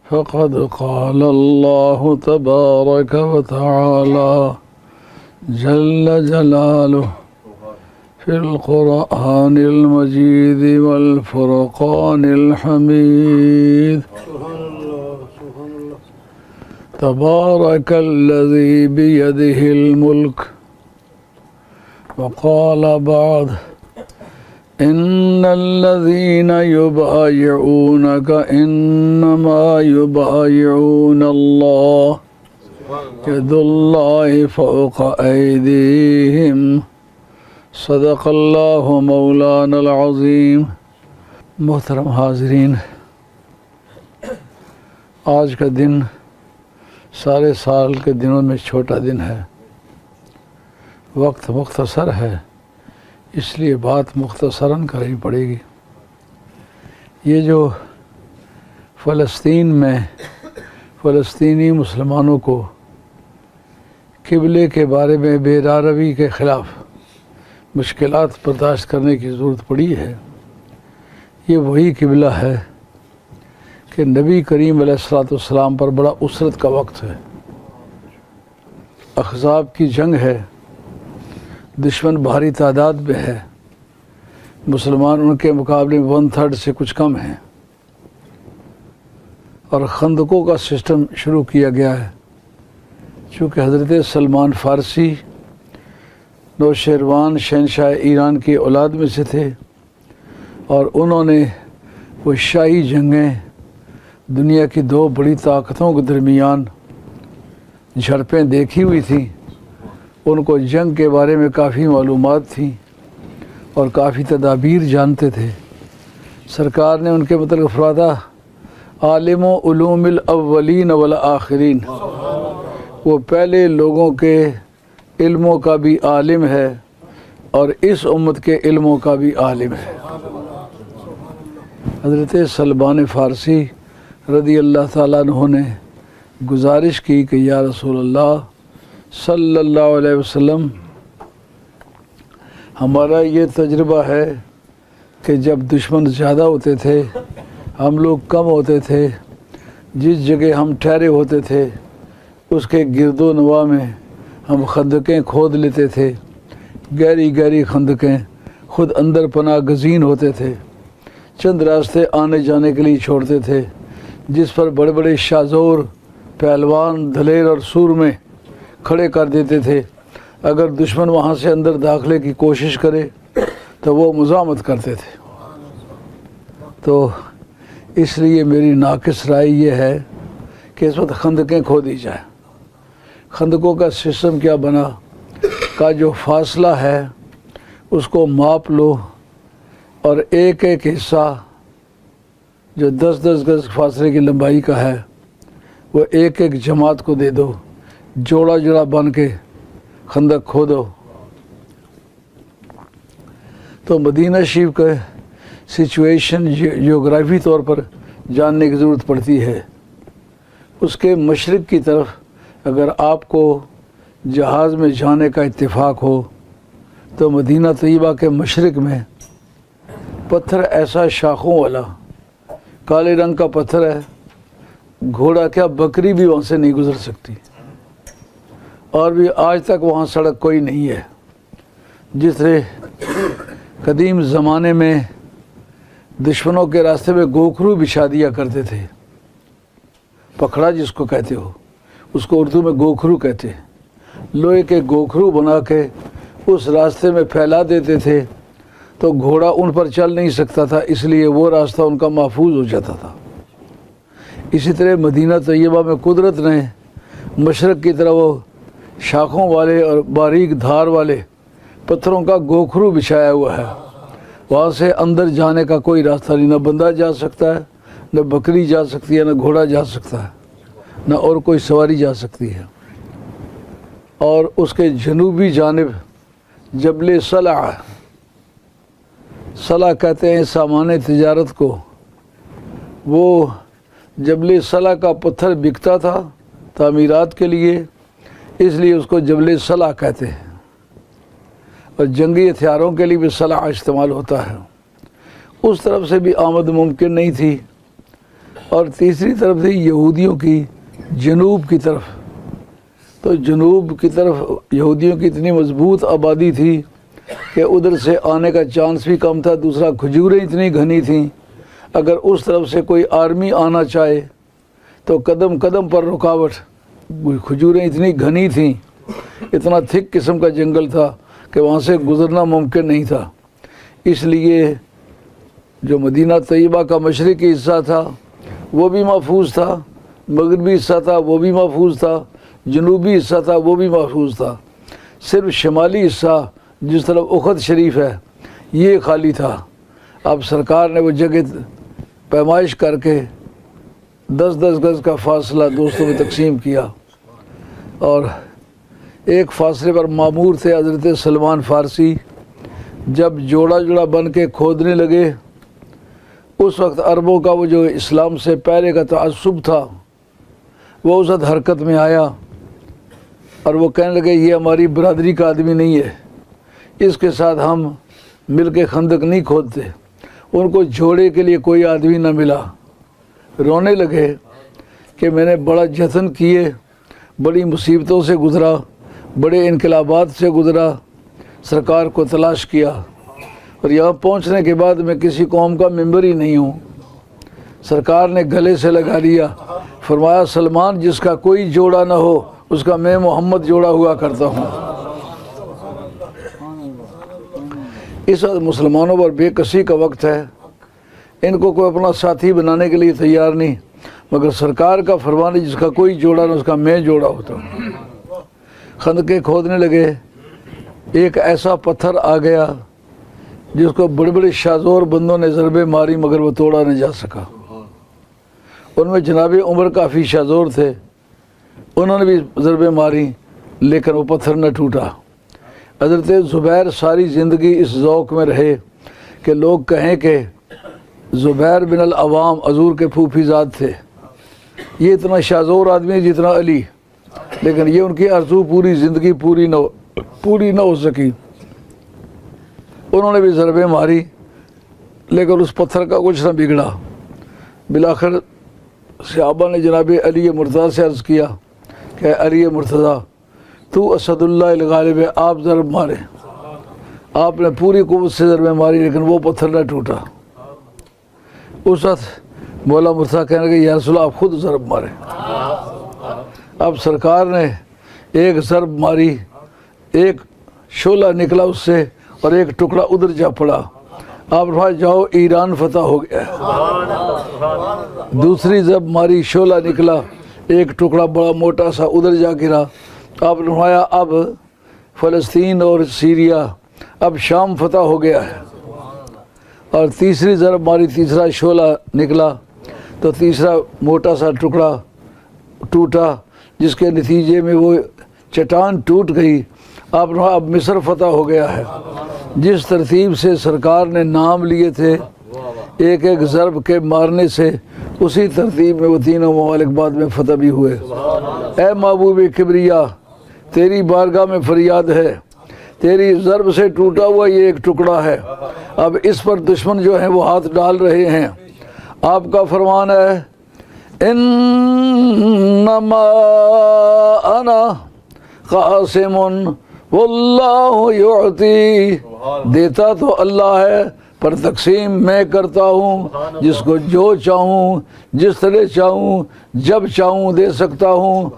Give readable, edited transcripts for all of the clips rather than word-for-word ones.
فقد قال الله تبارك وتعالى جل جلاله في القرآن المجيد والفرقان الحميد تبارك الذي بيده الملك وقال بعد إن الذين يبايعونك إنما يبايعون الله يد الله فوق أيديهم صدق اللہ مولانا العظیم۔ محترم حاضرین، آج کا دن سارے سال کے دنوں میں چھوٹا دن ہے، وقت مختصر ہے، اس لیے بات مختصراً کرنی پڑے گی۔ یہ جو فلسطین میں فلسطینی مسلمانوں کو قبلے کے بارے میں بے راروی کے خلاف مشکلات برداشت کرنے کی ضرورت پڑی ہے، یہ وہی قبلہ ہے کہ نبی کریم علیہ السلام پر بڑا اسرت کا وقت ہے، احزاب کی جنگ ہے، دشمن بھاری تعداد میں ہے، مسلمان ان کے مقابلے میں 1/3 سے کچھ کم ہیں، اور خندقوں کا سسٹم شروع کیا گیا ہے۔ چونکہ حضرت سلمان فارسی نوشیروان شہنشاہ ایران کی اولاد میں سے تھے، اور انہوں نے وہ شاہی جنگیں دنیا کی 2 بڑی طاقتوں کے درمیان جھڑپیں دیکھی ہوئی تھیں، ان کو جنگ کے بارے میں کافی معلومات تھیں اور کافی تدابیر جانتے تھے۔ سرکار نے ان کے متعلق فرمایا عالم و علوم الاولین والآخرین، وہ پہلے لوگوں کے علموں کا بھی عالم ہے اور اس امت کے علموں کا بھی عالم ہے۔ حضرت سلمان فارسی رضی اللہ تعالیٰ عنہ نے گزارش کی کہ یا رسول اللہ صلی اللہ علیہ وسلم، ہمارا یہ تجربہ ہے کہ جب دشمن زیادہ ہوتے تھے، ہم لوگ کم ہوتے تھے، جس جگہ ہم ٹھہرے ہوتے تھے اس کے گرد و نواح میں ہم خندقیں کھود لیتے تھے، گہری گہری خندقیں، خود اندر پناہ گزین ہوتے تھے، چند راستے آنے جانے کے لیے چھوڑتے تھے، جس پر بڑے بڑے شاذور پہلوان دلیر اور سور میں کھڑے کر دیتے تھے۔ اگر دشمن وہاں سے اندر داخلے کی کوشش کرے تو وہ مزاحمت کرتے تھے۔ تو اس لیے میری ناقص رائے یہ ہے کہ اس وقت خندقیں کھودی جائیں۔ خندقوں کا سسٹم کیا بنا کا جو فاصلہ ہے اس کو ماپ لو، اور ایک ایک حصہ جو 10-10 گز فاصلے کی لمبائی کا ہے وہ ایک ایک جماعت کو دے دو، جوڑا جوڑا بن کے خندق کھودو۔ تو مدینہ شریف کا سچویشن جیوگرافی طور پر جاننے کی ضرورت پڑتی ہے۔ اس کے مشرق کی طرف اگر آپ کو جہاز میں جانے کا اتفاق ہو تو مدینہ طیبہ کے مشرق میں پتھر ایسا شاخوں والا کالے رنگ کا پتھر ہے، گھوڑا کیا بکری بھی وہاں سے نہیں گزر سکتی، اور بھی آج تک وہاں سڑک کوئی نہیں ہے۔ جس طرح قدیم زمانے میں دشمنوں کے راستے میں گوکھرو بچھا دیا کرتے تھے، پکھڑا جس کو کہتے ہو، اس کو اردو میں گوکھرو کہتے ہیں، لوہے کے گوکھرو بنا کے اس راستے میں پھیلا دیتے تھے تو گھوڑا ان پر چل نہیں سکتا تھا، اس لیے وہ راستہ ان کا محفوظ ہو جاتا تھا۔ اسی طرح مدینہ طیبہ میں قدرت نے مشرق کی طرف وہ شاخوں والے اور باریک دھار والے پتھروں کا گوکھرو بچھایا ہوا ہے، وہاں سے اندر جانے کا کوئی راستہ نہیں، نہ بندہ جا سکتا ہے، نہ بکری جا سکتی ہے، نہ گھوڑا جا سکتا ہے، نہ اور کوئی سواری جا سکتی ہے۔ اور اس کے جنوبی جانب جبل صلع، صلع کہتے ہیں سامان تجارت کو، وہ جبل صلع کا پتھر بکتا تھا تعمیرات کے لیے، اس لیے اس کو جبل صلع کہتے ہیں، اور جنگی ہتھیاروں کے لیے بھی صلع استعمال ہوتا ہے۔ اس طرف سے بھی آمد ممکن نہیں تھی، اور تیسری طرف تھی یہودیوں کی جنوب کی طرف. تو جنوب کی طرف یہودیوں کی اتنی مضبوط آبادی تھی کہ ادھر سے آنے کا چانس بھی کم تھا. دوسرا کھجوریں اتنی گھنی تھیں، اگر اس طرف سے کوئی آرمی آنا چاہے تو قدم قدم پر رکاوٹ. کھجوریں اتنی گھنی تھیں، اتنا تھک قسم کا جنگل تھا کہ وہاں سے گزرنا ممکن نہیں تھا. اس لیے جو مدینہ طیبہ کا مشرقی حصہ تھا وہ بھی محفوظ تھا، مغربی حصہ تھا وہ بھی محفوظ تھا، جنوبی حصہ تھا وہ بھی محفوظ تھا. صرف شمالی حصہ جس طرف اخت شریف ہے یہ خالی تھا. اب سرکار نے وہ جگہ پیمائش کر کے 10-10 گز کا فاصلہ دوستوں میں تقسیم کیا، اور ایک فاصلے پر معمور تھے حضرت سلمان فارسی. جب جوڑا جوڑا بن کے کھودنے لگے اس وقت عربوں کا وہ جو اسلام سے پہلے کا تعصب تھا وہ اس وقت حرکت میں آیا، اور وہ کہنے لگے یہ ہماری برادری کا آدمی نہیں ہے، اس کے ساتھ ہم مل کے خندق نہیں کھودتے. ان کو جوڑے کے لیے کوئی آدمی نہ ملا. رونے لگے کہ میں نے بڑا جتن کیے، بڑی مصیبتوں سے گزرا، بڑے انقلابات سے گزرا، سرکار کو تلاش کیا، اور یہاں پہنچنے کے بعد میں کسی قوم کا ممبر ہی نہیں ہوں. سرکار نے گلے سے لگا لیا، فرمایا سلمان جس کا کوئی جوڑا نہ ہو اس کا میں محمد جوڑا ہوا کرتا ہوں. اس وقت مسلمانوں پر بے کسی کا وقت ہے، ان کو کوئی اپنا ساتھی بنانے کے لیے تیار نہیں، مگر سرکار کا فرمان ہے جس کا کوئی جوڑا نہ اس کا میں جوڑا ہوتا ہوں. خندقیں کھودنے لگے، ایک ایسا پتھر آ گیا جس کو بڑے بڑے شاذور بندوں نے ضربے ماری مگر وہ توڑا نہیں جا سکا. ان میں جناب عمر کافی شاذور تھے، انہوں نے بھی ضربے ماری لیکن وہ پتھر نہ ٹوٹا. حضرت زبیر ساری زندگی اس ذوق میں رہے کہ لوگ کہیں کہ زبیر بن العوام حضور کے پھوپھی زاد تھے، یہ اتنا شاذور آدمی جتنا علی، لیکن یہ ان کی آرزو پوری زندگی پوری نہ ہو سکی. انہوں نے بھی ضربیں ماری لیکن اس پتھر کا کچھ نہ بگڑا. بالآخر صحابہ نے جناب علی مرتضیٰ سے عرض کیا کہ علی مرتضیٰ تو اسد اللہ الغالب ہے، آپ ضرب مارے. آپ نے پوری قوت سے ضربیں ماری لیکن وہ پتھر نہ ٹوٹا. اس وقت مولا مرتضیٰ کہنے لگے یا رسول اللہ آپ خود ضرب مارے. اب سرکار نے ایک ضرب ماری، ایک شعلہ نکلا اس سے اور ایک ٹکڑا ادھر جا پڑا. آپ فرمایا جاؤ ایران فتح ہو گیا. دوسری ضرب ماری، شعلہ نکلا، ایک ٹکڑا بڑا موٹا سا ادھر جا گرا. آپ نے فرمایا اب فلسطین اور سیریا، اب شام فتح ہو گیا ہے. اور تیسری ضرب ماری، تیسرا شعلہ نکلا تو تیسرا موٹا سا ٹکڑا ٹوٹا جس کے نتیجے میں وہ چٹان ٹوٹ گئی. آپ نے اب مصر فتح ہو گیا ہے. جس ترتیب سے سرکار نے نام لیے تھے ایک ایک ضرب کے مارنے سے، اسی ترتیب میں وہ تینوں ممالک بعد میں فتح بھی ہوئے. اے محبوب کبریا تیری بارگاہ میں فریاد ہے، تیری ضرب سے ٹوٹا ہوا یہ ایک ٹکڑا ہے، اب اس پر دشمن جو ہیں وہ ہاتھ ڈال رہے ہیں. آپ کا فرمان ہے انما انا قاسم واللہ یعطی، دیتا تو اللہ ہے پر تقسیم میں کرتا ہوں، جس کو جو چاہوں جس طرح چاہوں جب چاہوں دے سکتا ہوں.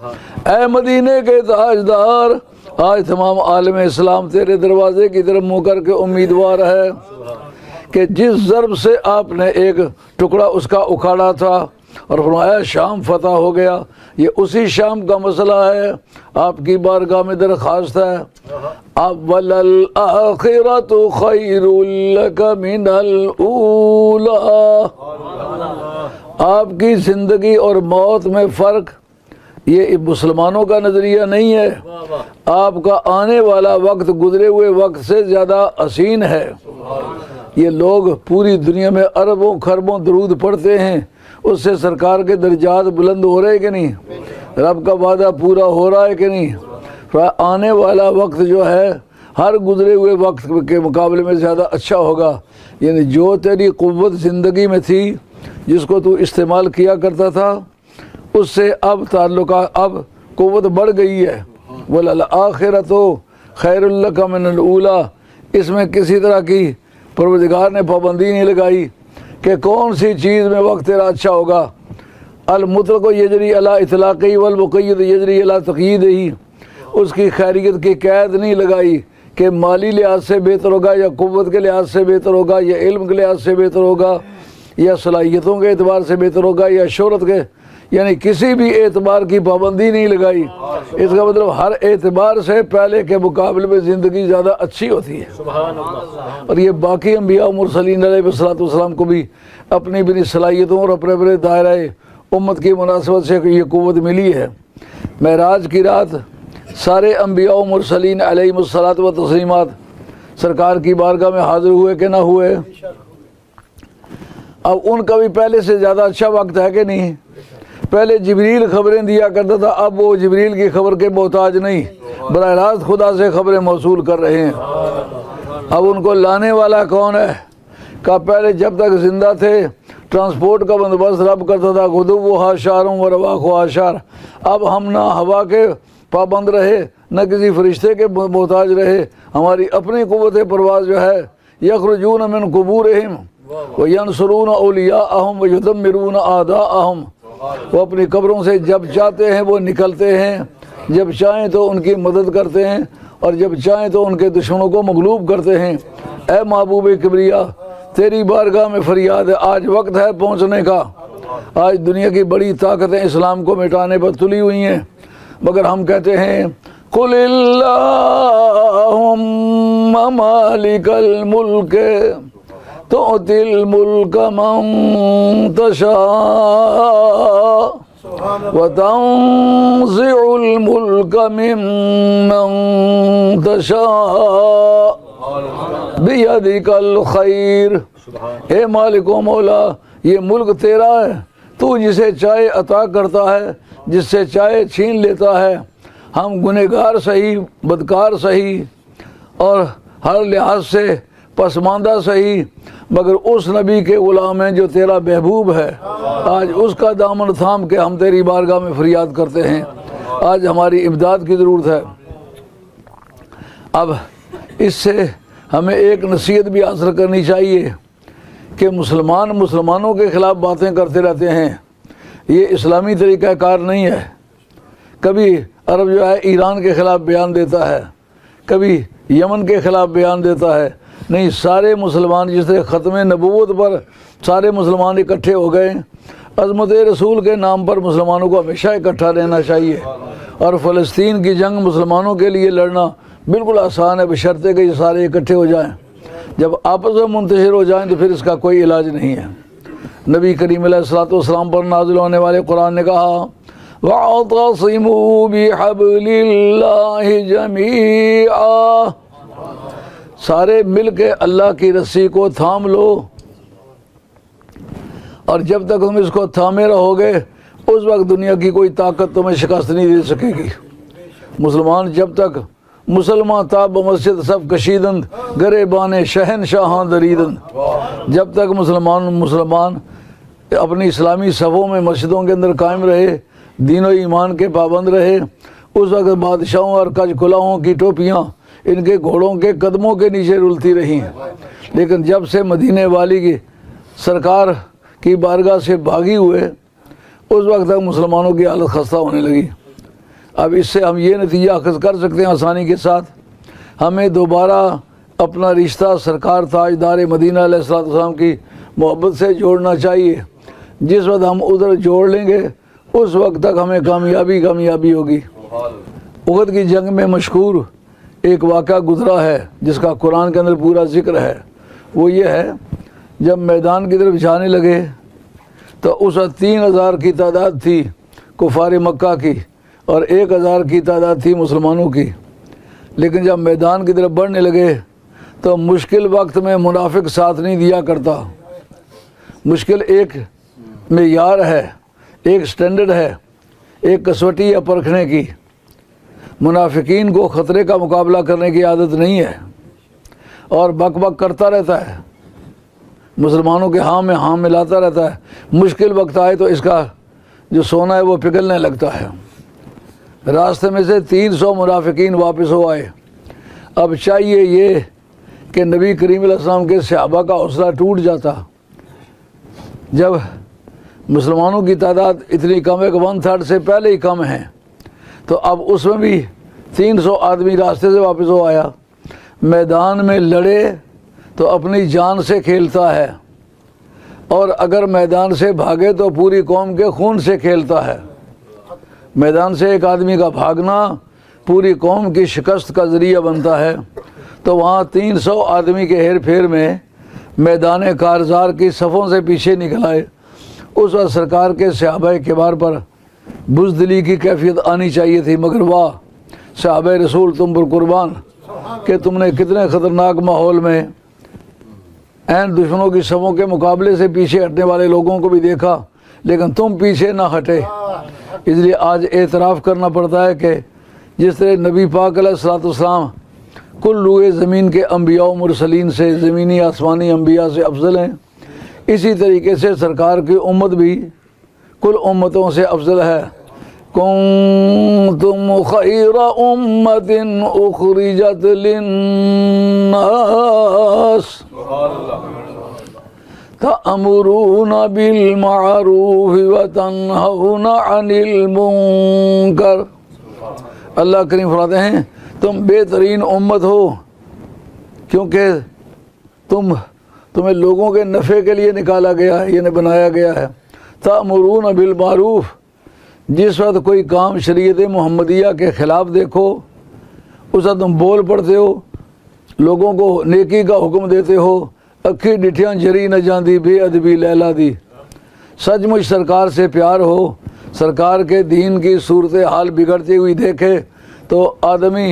اے مدینے کے تاجدار آج تمام عالم اسلام تیرے دروازے کی طرف منہ کر کے امیدوار ہے کہ جس ضرب سے آپ نے ایک ٹکڑا اس کا اکھاڑا تھا اور فرمایا شام فتح ہو گیا، یہ اسی شام کا مسئلہ ہے. آپ کی بارگاہ میں درخواست ہے وَلَلْآخِرَةُ خَيْرٌ لَكَ مِنَ الْأُولَىٰ، آپ کی زندگی اور موت میں فرق یہ مسلمانوں کا نظریہ نہیں ہے. آپ کا آنے والا وقت گزرے ہوئے وقت سے زیادہ حسین ہے. یہ لوگ پوری دنیا میں اربوں خربوں درود پڑھتے ہیں، اس سے سرکار کے درجات بلند ہو رہے کہ نہیں؟ رب کا وعدہ پورا ہو رہا ہے کہ نہیں؟ آنے والا وقت جو ہے ہر گزرے ہوئے وقت کے مقابلے میں زیادہ اچھا ہوگا. یعنی جو تیری قوت زندگی میں تھی جس کو تو استعمال کیا کرتا تھا اس سے اب تعلقات، اب قوت بڑھ گئی ہے۔ وَلَلْآخِرَةُ خَيْرٌ لَكَ مِنَ الْأُولَىٰ، اس میں کسی طرح کی پروردگار نے پابندی نہیں لگائی کہ کون سی چیز میں وقت تیرا اچھا ہوگا۔ المطلق یجری علی اطلاقی والمقید یجری علی تقییدہی، اس کی خیریت کی قید نہیں لگائی کہ مالی لحاظ سے بہتر ہوگا یا قوت کے لحاظ سے بہتر ہوگا یا علم کے لحاظ سے بہتر ہوگا یا صلاحیتوں کے اعتبار سے بہتر ہوگا یا شہرت کے، یعنی کسی بھی اعتبار کی پابندی نہیں لگائی۔ اس کا مطلب ہر اعتبار سے پہلے کے مقابلے میں زندگی زیادہ اچھی ہوتی ہے۔ اور یہ باقی انبیاء و مرسلین علیہ السلام کو بھی اپنی اپنی صلاحیتوں اور اپنے اپنے دائرہ امت کی مناسبت سے یہ قوت ملی ہے۔ معراج کی رات سارے انبیاء و مرسلین علیہم الصلاۃ و تسلیمات سرکار کی بارگاہ میں حاضر ہوئے کہ نہ ہوئے؟ اب ان کا بھی پہلے سے زیادہ اچھا وقت ہے کہ نہیں؟ پہلے جبریل خبریں دیا کرتا تھا، اب وہ جبریل کی خبر کے محتاج نہیں، براہ راست خدا سے خبریں موصول کر رہے ہیں۔ اب ان کو لانے والا کون ہے؟ کہ پہلے جب تک زندہ تھے ٹرانسپورٹ کا بندوبست رب کرتا تھا، غدوہا شہر و رواحها شہر۔ اب ہم نہ ہوا کے پابند رہے نہ کسی فرشتے کے محتاج رہے، ہماری اپنی قوت پرواز جو ہے، یخرجون من قبورہم وینصرون اولیاءہم ویدمرون اعداءہم، وہ اپنی قبروں سے جب چاہتے ہیں وہ نکلتے ہیں، جب چاہیں تو ان کی مدد کرتے ہیں اور جب چاہیں تو ان کے دشمنوں کو مغلوب کرتے ہیں۔ اے محبوب کبریا، تیری بارگاہ میں فریاد ہے، آج وقت ہے پہنچنے کا۔ آج دنیا کی بڑی طاقتیں اسلام کو مٹانے پر تلی ہوئی ہیں، مگر ہم کہتے ہیں قُلِ اللہم مالک الملک تؤتی الملک من تشاء وتنزع الملک ممن تشاء بیدک الخیر۔ اے مالک و مولا، یہ ملک تیرا ہے، تو جسے چاہے عطا کرتا ہے، جس سے چاہے چھین لیتا ہے۔ ہم گنہگار صحیح، بدکار صحیح اور ہر لحاظ سے پسماندہ صحیح، مگر اس نبی کے غلام ہیں جو تیرا محبوب ہے۔ آج اس کا دامن تھام کے ہم تیری بارگاہ میں فریاد کرتے ہیں، آج ہماری امداد کی ضرورت ہے۔ اب اس سے ہمیں ایک نصیحت بھی حاصل کرنی چاہیے کہ مسلمانوں کے خلاف باتیں کرتے رہتے ہیں، یہ اسلامی طریقہ کار نہیں ہے۔ کبھی عرب جو ہے ایران کے خلاف بیان دیتا ہے، کبھی یمن کے خلاف بیان دیتا ہے، نہیں، سارے مسلمان جس طرح ختم نبوت پر سارے مسلمان اکٹھے ہو گئے، عظمت رسول کے نام پر مسلمانوں کو ہمیشہ اکٹھا رہنا چاہیے۔ اور فلسطین کی جنگ مسلمانوں کے لیے لڑنا بالکل آسان ہے، بشرطے کہ یہ سارے اکٹھے ہو جائیں۔ جب آپس میں منتشر ہو جائیں تو پھر اس کا کوئی علاج نہیں ہے۔ نبی کریم علیہ الصلوۃ والسلام پر نازل ہونے والے قرآن نے کہا وَاعْتَصِمُوا بِحَبْلِ اللَّهِ جَمِيعًا، سارے مل کے اللہ کی رسی کو تھام لو، اور جب تک تم اس کو تھامے رہو گے اس وقت دنیا کی کوئی طاقت تمہیں شکست نہیں دے سکے گی۔ مسلمان جب تک مسلمان تا بمسجد سب کشیدند گرے بانے شہنشاہاں دریدند، جب تک مسلمان اپنی اسلامی صفوں میں مسجدوں کے اندر قائم رہے، دین و ایمان کے پابند رہے، اس وقت بادشاہوں اور کج کلاہوں کی ٹوپیاں ان کے گھوڑوں کے قدموں کے نیچے رلتی رہیں۔ لیکن جب سے مدینے والی کی سرکار کی بارگاہ سے بھاگی ہوئے اس وقت تک مسلمانوں کی حالت خستہ ہونے لگی۔ اب اس سے ہم یہ نتیجہ اخذ کر سکتے ہیں آسانی کے ساتھ، ہمیں دوبارہ اپنا رشتہ سرکار تاجدار مدینہ علیہ السلام کی محبت سے جوڑنا چاہیے۔ جس وقت ہم ادھر جوڑ لیں گے اس وقت تک ہمیں کامیابی ہوگی۔ احد کی جنگ میں مشہور ایک واقعہ گزرا ہے جس کا قرآن کے اندر پورا ذکر ہے، وہ یہ ہے جب میدان کی طرف جانے لگے تو اس وقت 3000 کی تعداد تھی کفار مکہ کی اور 1000 کی تعداد تھی مسلمانوں کی، لیکن جب میدان کی طرف بڑھنے لگے تو مشکل وقت میں منافق ساتھ نہیں دیا کرتا۔ مشکل ایک معیار ہے، ایک سٹینڈرڈ ہے، ایک کسوٹی ہے پرکھنے کی۔ منافقین کو خطرے کا مقابلہ کرنے کی عادت نہیں ہے اور بک بک کرتا رہتا ہے، مسلمانوں کے ہاں میں ہاں ملاتا رہتا ہے، مشکل وقت آئے تو اس کا جو سونا ہے وہ پگھلنے لگتا ہے۔ راستے میں سے 300 منافقین واپس ہو آئے۔ اب چاہیے یہ کہ نبی کریم علیہ السلام کے صحابہ کا حوصلہ ٹوٹ جاتا جب مسلمانوں کی تعداد اتنی کم ہے کہ 1/3 سے پہلے ہی کم ہیں، تو اب اس میں بھی 300 آدمی راستے سے واپس ہو آیا۔ میدان میں لڑے تو اپنی جان سے کھیلتا ہے، اور اگر میدان سے بھاگے تو پوری قوم کے خون سے کھیلتا ہے۔ میدان سے ایک آدمی کا بھاگنا پوری قوم کی شکست کا ذریعہ بنتا ہے۔ تو وہاں 300 آدمی کے ہیر پھیر میں میدان کارزار کی صفوں سے پیچھے نکل آئے۔ اس وقت سرکار کے صحابہ کبار پر بزدلی کی کیفیت آنی چاہیے تھی، مگر واہ صحابہ رسول تم پر قربان کہ تم نے کتنے خطرناک ماحول میں عین دشمنوں کی صفوں کے مقابلے سے پیچھے ہٹنے والے لوگوں کو بھی دیکھا، لیکن تم پیچھے نہ ہٹے۔ اس لیے آج اعتراف کرنا پڑتا ہے کہ جس طرح نبی پاک علیہ الصلوۃ والسلام کل روئے زمین کے انبیاء و مرسلین سے، زمینی آسمانی انبیاء سے افضل ہیں، اسی طریقے سے سرکار کی امت بھی کل امتوں سے افضل ہے۔ کنتم خیر امت اخرجت للناس تأمرون بالمعروف وتنہون عن المنکر۔ اللہ کریم فرماتے ہیں تم بہترین امت ہو کیونکہ تمہیں لوگوں کے نفع کے لیے نکالا گیا ہے، یہ بنایا گیا ہے۔ تأمرون بالمعروف، جس وقت کوئی کام شریعت محمدیہ کے خلاف دیکھو اس وقت تم بول پڑتے ہو، لوگوں کو نیکی کا حکم دیتے ہو۔ اکھی ڈٹھیاں جری نہ جاندی بے ادبی لیلا دی۔ سچ مچ سرکار سے پیار ہو، سرکار کے دین کی صورتحال بگڑتی ہوئی دیکھے تو آدمی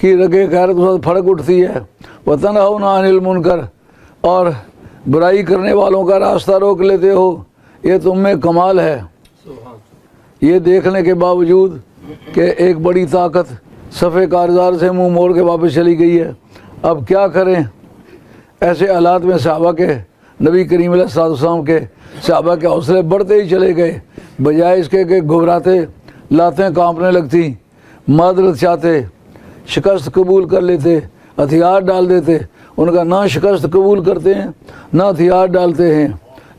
کی رگے غیرت اس وقت پھڑک اٹھتی ہے۔ وتنہون عن المنکر، اور برائی کرنے والوں کا راستہ روک لیتے ہو، یہ تم میں کمال ہے۔ یہ دیکھنے کے باوجود کہ ایک بڑی طاقت صفِ کارزار سے منہ موڑ کے واپس چلی گئی ہے، اب کیا کریں؟ ایسے حالات میں صحابہ کے نبی کریم علیہ الصلوۃ والسلام کے صحابہ کے حوصلے بڑھتے ہی چلے گئے، بجائے اس کے کہ گھبراتے، لاتیں کانپنے لگتی، معذرت چاہتے، شکست قبول کر لیتے، ہتھیار ڈال دیتے۔ ان کا نہ شکست قبول کرتے ہیں نہ ہتھیار ڈالتے ہیں۔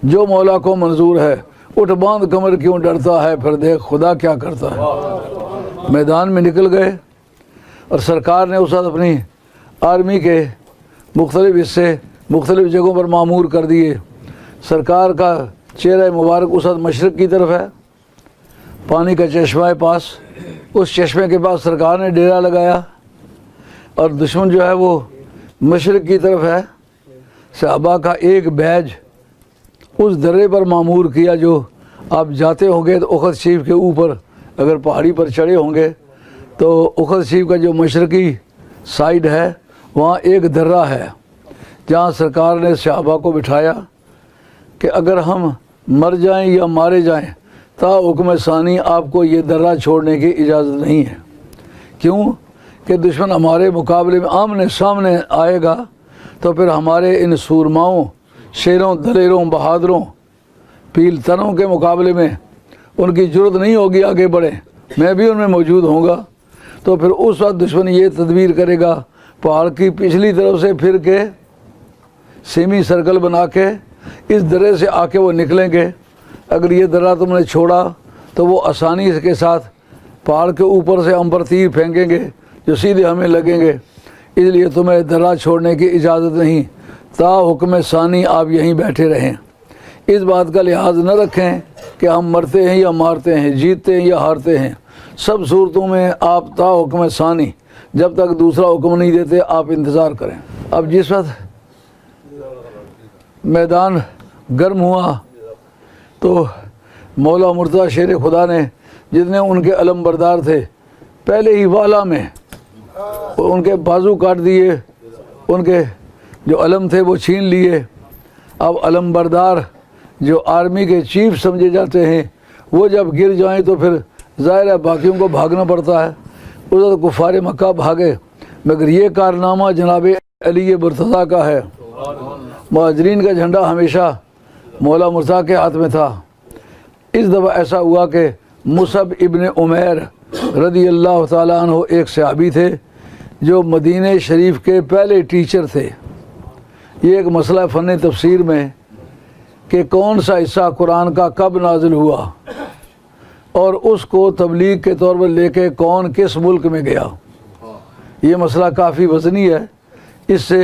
جو مولا کو منظور ہے اٹھ باندھ کمر کیوں ڈرتا ہے، پھر دیکھ خدا کیا کرتا ہے۔ میدان میں نکل گئے اور سرکار نے اس وقت اپنی آرمی کے مختلف حصے مختلف جگہوں پر معمور کر دیے۔ سرکار کا چہرہ مبارک اس وقت مشرق کی طرف ہے، پانی کا چشمہ ہے پاس، اس چشمے کے پاس سرکار نے ڈیرا لگایا، اور دشمن جو ہے وہ مشرق کی طرف ہے۔ صحابہ کا ایک بیج اس درے پر معمور کیا جو آپ جاتے ہوں گے تو اخد شریف کے اوپر اگر پہاڑی پر چڑھے ہوں گے تو اخد شریف کا جو مشرقی سائیڈ ہے وہاں ایک درہ ہے جہاں سرکار نے صحابہ کو بٹھایا کہ اگر ہم مر جائیں یا مارے جائیں تا حکم ثانی آپ کو یہ درہ چھوڑنے کی اجازت نہیں ہے۔ کیوں کہ دشمن ہمارے مقابلے میں آمنے سامنے آئے گا تو پھر ہمارے ان سورماؤں، شیروں، دلیروں، بہادروں، پیل تنوں کے مقابلے میں ان کی جرت نہیں ہوگی آگے بڑھے، میں بھی ان میں موجود ہوں گا۔ تو پھر اس وقت دشمن یہ تدبیر کرے گا، پہاڑ کی پچھلی طرف سے پھر کے سیمی سرکل بنا کے اس درے سے آ کے وہ نکلیں گے۔ اگر یہ درہ تم نے چھوڑا تو وہ آسانی کے ساتھ پہاڑ کے اوپر سے ہم پر تیر پھینکیں گے جو سیدھے ہمیں لگیں گے، اس لیے تمہیں درہ چھوڑنے کی اجازت نہیں، تا حکم ثانی آپ یہیں بیٹھے رہیں۔ اس بات کا لحاظ نہ رکھیں کہ ہم مرتے ہیں یا مارتے ہیں، جیتتے ہیں یا ہارتے ہیں، سب صورتوں میں آپ تا حکم ثانی جب تک دوسرا حکم نہیں دیتے آپ انتظار کریں۔ اب جس وقت میدان گرم ہوا تو مولا مرتضیٰ شیر خدا نے جتنے ان کے علم بردار تھے پہلے ہی والا میں ان کے بازو کاٹ دیے، ان کے جو علم تھے وہ چھین لیے۔ اب علم بردار جو آرمی کے چیف سمجھے جاتے ہیں وہ جب گر جائیں تو پھر ظاہر ہے باقیوں کو بھاگنا پڑتا ہے۔ اس وقت کفار مکہ بھاگے، مگر یہ کارنامہ جناب علی مرتضیٰ کا ہے۔ مہاجرین کا جھنڈا ہمیشہ مولا مرتضیٰ کے ہاتھ میں تھا۔ اس دفعہ ایسا ہوا کہ مصعب ابن عمیر رضی اللہ تعالیٰ عنہ ایک صحابی تھے جو مدینہ شریف کے پہلے ٹیچر تھے۔ یہ ایک مسئلہ فن تفسیر میں کہ کون سا حصہ قرآن کا کب نازل ہوا اور اس کو تبلیغ کے طور پر لے کے کون کس ملک میں گیا، یہ مسئلہ کافی وزنی ہے۔ اس سے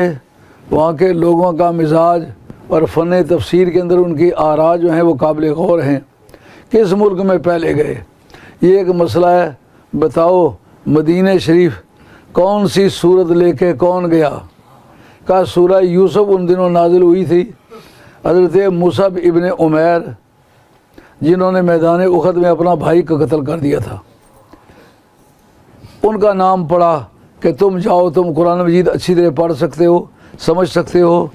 وہاں کے لوگوں کا مزاج اور فن تفسیر کے اندر ان کی آراء جو ہیں وہ قابل غور ہیں۔ کس ملک میں پہلے گئے، یہ ایک مسئلہ ہے۔ بتاؤ مدینہ شریف کون سی صورت لے کے کون گیا؟ کا سورہ یوسف ان دنوں نازل ہوئی تھی۔ حضرت مصعب ابن عمیر جنہوں نے میدان احد میں اپنا بھائی کا قتل کر دیا تھا، ان کا نام پڑا کہ تم جاؤ، تم قرآن مجید اچھی طرح پڑھ سکتے ہو، سمجھ سکتے ہو،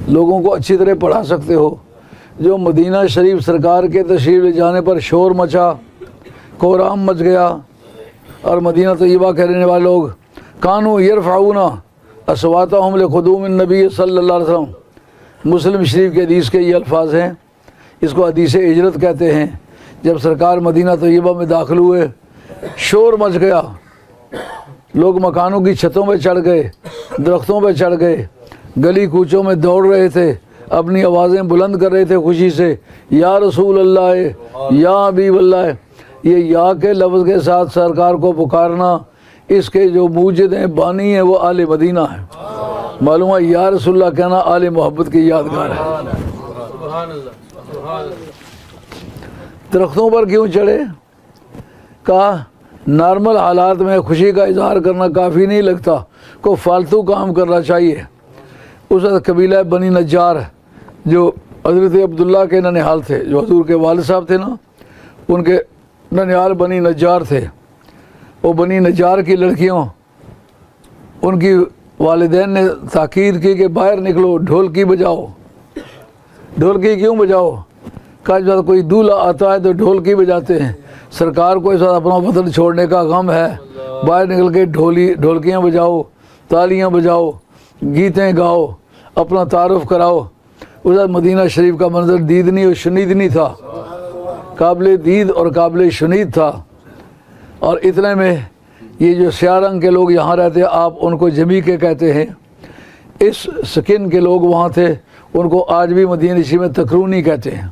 لوگوں کو اچھی طرح پڑھا سکتے ہو۔ جو مدینہ شریف سرکار کے تشریف لے جانے پر شور مچا، کوہرام مچ گیا، اور مدینہ طیبہ کے رہنے والے لوگ کانوا یرفعون اصواتہم لقدوم النبی صلی اللہ علیہ وسلم، مسلم شریف کے حدیث کے یہ الفاظ ہیں، اس کو حدیث ہجرت کہتے ہیں۔ جب سرکار مدینہ طیبہ میں داخل ہوئے، شور مچ گیا، لوگ مکانوں کی چھتوں پہ چڑھ گئے، درختوں پہ چڑھ گئے، گلی کوچوں میں دوڑ رہے تھے، اپنی آوازیں بلند کر رہے تھے خوشی سے، یا رسول اللہ، یا حبیب اللہ۔ یہ یا کے لفظ کے ساتھ سرکار کو پکارنا، اس کے جو موجد ہیں، بانی ہیں، وہ آل مدینہ ہیں۔ معلوم ہے یا رسول اللہ کہنا آل محبت کی یادگار ہے۔ درختوں پر کیوں چڑھے؟ کہا نارمل حالات میں خوشی کا اظہار کرنا کافی نہیں لگتا، کوئی فالتو کام کرنا چاہیے۔ اس وقت قبیلہ بنی نجار جو حضرت عبداللہ کے ننیحال تھے، جو حضور کے والد صاحب تھے نا، ان کے ننیحال بنی نجار تھے۔ وہ بنی نجار کی لڑکیوں، ان کی والدین نے تاکید کی کہ باہر نکلو، ڈھولکی بجاؤ۔ ڈھولکی کیوں بجاؤ؟ کہا جب کوئی دولہا آتا ہے تو ڈھولکی بجاتے ہیں، سرکار کو اس وقت اپنا وطن چھوڑنے کا غم ہے، باہر نکل کے ڈھولکیاں بجاؤ، تالیاں بجاؤ، گیتیں گاؤ، اپنا تعارف کراؤ۔ اس وقت مدینہ شریف کا منظر دیدنی اور شنیدنی تھا، قابل دید اور قابل شنید تھا۔ اور اتنے میں یہ جو سیاہ رنگ کے لوگ یہاں رہتے، آپ ان کو جمی کے کہتے ہیں، اس سکن کے لوگ وہاں تھے، ان کو آج بھی مدینہ شریف میں تکرونی کہتے ہیں۔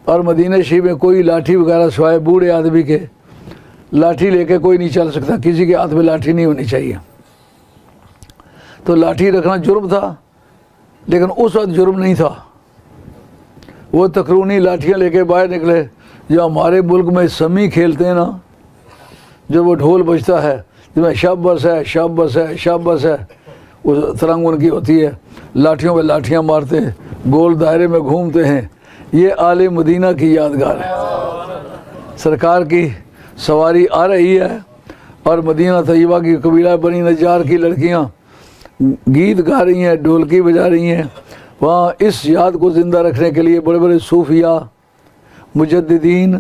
اور مدینہ شریف میں کوئی لاٹھی وغیرہ سوائے بوڑھے آدمی کے، لاٹھی لے کے کوئی نہیں چل سکتا، کسی کے ہاتھ میں لاٹھی نہیں ہونی چاہیے۔ تو لاٹھی رکھنا جرم تھا، لیکن اس وقت جرم نہیں تھا۔ وہ تکرونی لاٹھیاں لے کے باہر نکلے۔ جو ہمارے ملک میں سمی کھیلتے ہیں نا، جب وہ ڈھول بجتا ہے جس میں شب بس ہے، شب بس ہے، شب بس ہے، وہ ترنگ ان کی ہوتی ہے، لاٹھیوں پہ لاٹھیاں مارتے ہیں، گول دائرے میں گھومتے ہیں۔ یہ آل مدینہ کی یادگار ہے۔ سرکار کی سواری آ رہی ہے اور مدینہ طیبہ کی قبیلہ بنی نجار کی لڑکیاں گیت گا رہی ہیں، ڈھولکی بجا رہی ہیں۔ وہاں اس یاد کو زندہ رکھنے کے لیے بڑے بڑے صوفیاء، مجددین،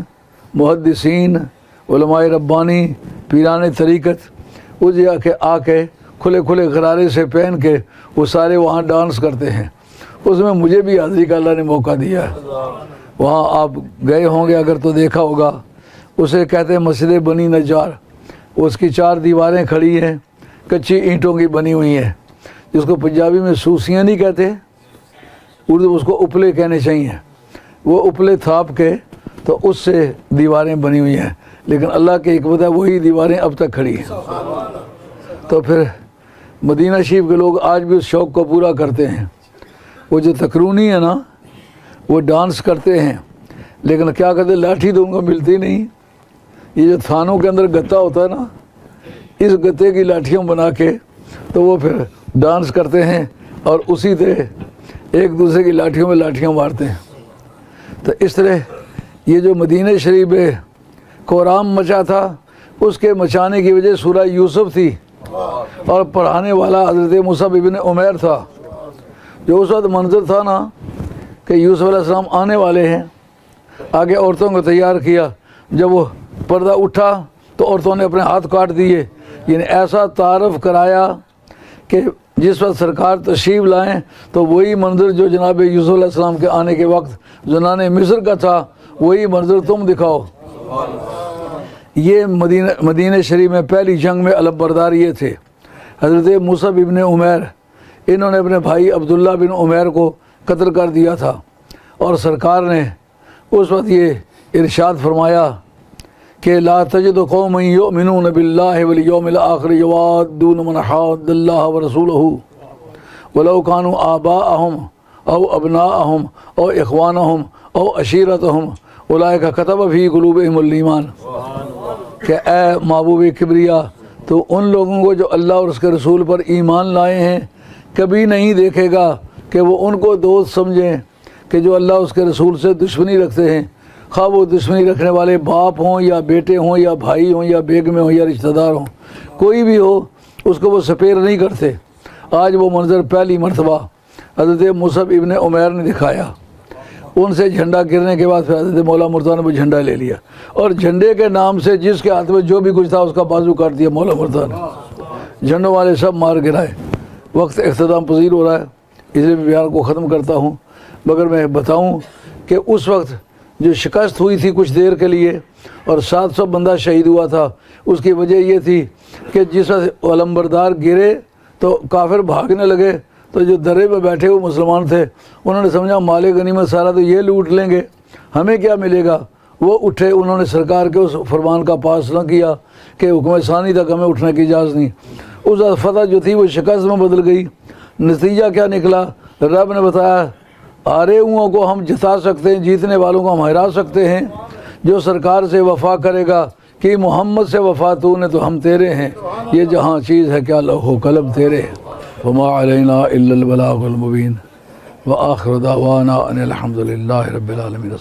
محدثین، علماء ربانی، پیران طریقت اس جگہ آ کے کھلے کھلے غرارے سے پہن کے وہ سارے وہاں ڈانس کرتے ہیں۔ اس میں مجھے بھی حاضری کا اللہ نے موقع دیا ہے۔ وہاں آپ گئے ہوں گے اگر تو دیکھا ہوگا، اسے کہتے ہیں مسجد بنی نجار۔ اس کی 4 دیواریں کھڑی ہیں، کچی اینٹوں کی بنی ہوئی ہیں، جس کو پنجابی میں سوسیاں نہیں کہتے، اردو اس کو اپلے کہنے چاہیے۔ وہ اپلے تھاپ کے تو اس سے دیواریں بنی ہوئی ہیں، لیکن اللہ کی حکمت ہے وہی دیواریں اب تک کھڑی ہیں۔ تو پھر مدینہ شریف کے لوگ آج بھی اس شوق کو پورا کرتے ہیں۔ وہ جو تکرونی ہے نا، وہ ڈانس کرتے ہیں، لیکن کیا کرتے ہیں، لاٹھی تو ان کو ملتی نہیں۔ یہ جو تھانوں کے اندر گتا ہوتا ہے نا، اس گتے کی لاٹھیاں بنا کے تو وہ پھر ڈانس کرتے ہیں اور اسی طرح ایک دوسرے کی لاٹھیوں میں لاٹھیاں مارتے ہیں۔ تو اس طرح یہ جو مدینہ شریف میں کوہرام مچا تھا، اس کے مچانے کی وجہ سورہ یوسف تھی، اور پڑھانے والا حضرت مصعب ابن عمیر تھا۔ جو اس وقت منظر تھا نا کہ یوسف علیہ السلام آنے والے ہیں، آگے عورتوں کو تیار کیا، جب وہ پردہ اٹھا تو عورتوں نے اپنے ہاتھ کاٹ دیے، یعنی ایسا تعارف کرایا کہ جس وقت سرکار تشریف لائیں تو وہی منظر جو جناب یوسف علیہ السلام کے آنے کے وقت زنان مصر کا تھا وہی منظر تم دکھاؤ۔ یہ مدینہ شریف میں پہلی جنگ میں علم بردار یہ تھے۔ حضرت مصعب ابن عمیر انہوں نے اپنے بھائی عبداللہ بن عمیر کو قتل کر دیا تھا، اور سرکار نے اس وقت یہ ارشاد فرمایا کہ لا تجد قوما یؤمنون باللہ والیوم الآخر یوادون من حاد اللہ ورسولہ ولو کانوا آباءہم او ابناءہم او اخوانہم او عشیرتہم اولئک کتب فی قلوبہم الایمان، کہ اے محبوب کبریا تو ان لوگوں کو جو اللہ اور اس کے رسول پر ایمان لائے ہیں کبھی نہیں دیکھے گا کہ وہ ان کو دوست سمجھیں کہ جو اللہ اس کے رسول سے دشمنی رکھتے ہیں، خواہ وہ دشمنی رکھنے والے باپ ہوں یا بیٹے ہوں یا بھائی ہوں یا بیگمیں ہوں یا رشتہ دار ہوں، کوئی بھی ہو اس کو وہ سپیر نہیں کرتے۔ آج وہ منظر پہلی مرتبہ حضرت مصعب ابن عمیر نے دکھایا۔ ان سے جھنڈا گرنے کے بعد پھر حضرت مولا مرتضیٰ نے وہ جھنڈا لے لیا، اور جھنڈے کے نام سے جس کے ہاتھ میں جو بھی کچھ تھا اس کا بازو کاٹ دیا مولا مرتضیٰ نے۔ جھنڈوں والے سب مار گرائے۔ وقت اختتام پذیر ہو رہا ہے، اس لیے میں بیان کو ختم کرتا ہوں، مگر میں بتاؤں کہ اس وقت جو شکست ہوئی تھی کچھ دیر کے لیے اور 700 بندہ شہید ہوا تھا، اس کی وجہ یہ تھی کہ جس وقت علمبردار گرے تو کافر بھاگنے لگے، تو جو درے پہ بیٹھے ہوئے مسلمان تھے انہوں نے سمجھا مال غنیمت سارا تو یہ لوٹ لیں گے، ہمیں کیا ملے گا۔ وہ اٹھے، انہوں نے سرکار کے اس فرمان کا پاس نہ کیا کہ حکم ثانی تک ہمیں اٹھنے کی اجازت نہیں۔ اس وقت فتح جو تھی وہ شکست میں بدل گئی۔ نتیجہ کیا نکلا؟ رب نے بتایا ہارے ہوں کو ہم جتا سکتے ہیں، جیتنے والوں کو ہم ہرا سکتے ہیں۔ جو سرکار سے وفا کرے گا کہ محمد سے وفا تو نے تو ہم تیرے ہیں، یہ جہاں چیز ہے کیا لوح و قلم تیرے ہیں۔ وما علینا الا البلاغ المبین وآخر دعوانا ان الحمد للہ رب العالمین۔